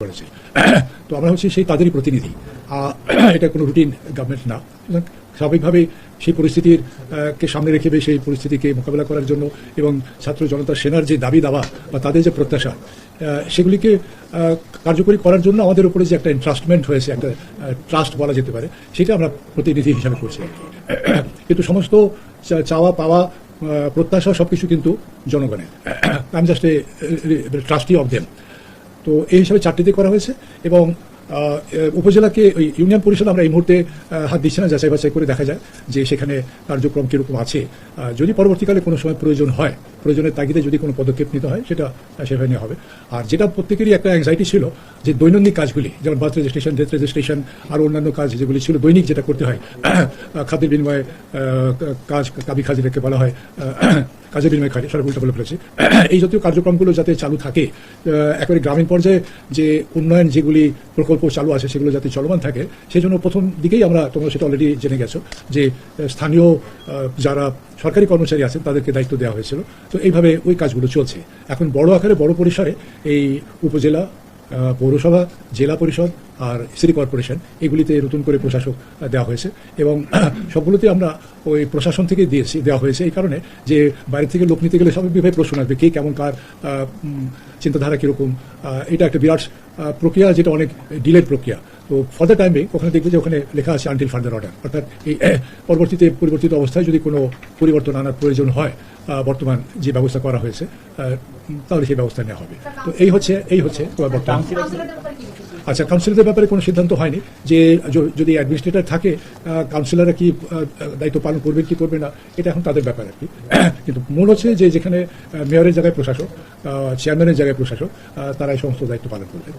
করেছে। তো আমরা হচ্ছে সেই তাদেরই প্রতিনিধি, এটা কোনো রুটিন গভর্নমেন্ট না। স্বাভাবিকভাবে সেই পরিস্থিতির কে সামনে রেখে সেই পরিস্থিতিকে মোকাবেলা করার জন্য এবং ছাত্র জনতা সেনার যে দাবি দাওয়া বা তাদের যে প্রত্যাশা সেগুলিকে কার্যকরী করার জন্য আমাদের উপরে যে একটা এন্ট্রাস্টমেন্ট হয়েছে, একটা ট্রাস্ট বলা যেতে পারে, সেটা আমরা প্রতিনিধি হিসাবে করছি। কিন্তু সমস্ত চাওয়া পাওয়া প্রত্যাশা সবকিছু কিন্তু জনগণের। I am just a trustee of them. তো এই হিসাবে চারটিতে করা হয়েছে এবং উপজেলাকে ওই ইউনিয়ন পরিষদ আমরা এই মুহূর্তে হাত দিচ্ছি না, যাচাই বাছাই করে দেখা যায় যে সেখানে কার্যক্রম কীরকম আছে। যদি পরবর্তীকালে কোনো সময় প্রয়োজন হয়, প্রয়োজনের তাগিদে যদি কোনো পদক্ষেপ নিতে হয় সেটা সেভাবে নেওয়া হবে। আর যেটা প্রত্যেকেরই একটা অ্যাংজাইটি ছিল যে দৈনন্দিন কাজগুলি, যেমন বার্থ রেজিস্ট্রেশন, ডেথ রেজিস্ট্রেশন আর অন্যান্য কাজ যেগুলি ছিল দৈনিক যেটা করতে হয়, খাদ্যের বিনিময়ে কাজ, কাবি খাজিরাকে বলা হয় কাজের বিনিময় খালি, সরকার উল্টা বলে ফেলেছে। এই জাতীয় কার্যক্রমগুলো যাতে চালু থাকে, একেবারে গ্রামীণ পর্যায়ে যে উন্নয়ন যেগুলি প্রকল্প চালু আছে সেগুলো যাতে চলমান থাকে, সেই জন্য প্রথম দিকেই তোমরা সেটা অলরেডি জেনে গেছো যে স্থানীয় যারা সরকারি কর্মচারী আছেন তাদেরকে দায়িত্ব দেওয়া হয়েছিল। তো এইভাবে ওই কাজগুলো চলছে। এখন বড় আকারে বড় পরিসরে এই উপজেলা, পৌরসভা, জেলা পরিষদ আর সিটি কর্পোরেশন এগুলিতে নতুন করে প্রশাসক দেওয়া হয়েছে এবং সবগুলোতে আমরা ওই প্রশাসন থেকে দেওয়া হয়েছে এই কারণে যে বাইরে থেকে লোক নিতে গেলে স্বাভাবিকভাবে প্রশ্ন আসবে কে কেমন, কার চিন্তাধারা কীরকম। এটা একটা বিরাট প্রক্রিয়া, যেটা অনেক ডিলেড প্রক্রিয়া। তো ফর দ্য টাইম বিং ওখানে দেখবে যে ওখানে লেখা আছে আনটিল ফার্দার অর্ডার, অর্থাৎ এই পরিবর্তিত অবস্থায় যদি কোনো পরিবর্তন আনার প্রয়োজন হয় বর্তমান যে ব্যবস্থা করা হয়েছে তাহলে সেই ব্যবস্থা নেওয়া হবে। তো এই হচ্ছে বর্তমান। আচ্ছা, কাউন্সিলরদের ব্যাপারে কোনো সিদ্ধান্ত হয়নি যে যদি অ্যাডমিনিস্ট্রেটর থাকে কাউন্সিলররা কি দায়িত্ব পালন করবে কি করবে না, এটা এখন তাদের ব্যাপার আর কি। কিন্তু মূল হচ্ছে যে যেখানে মেয়রের জায়গায় প্রশাসক, চেয়ারম্যানের জায়গায় প্রশাসক, তারা এই সমস্ত দায়িত্ব পালন করবে।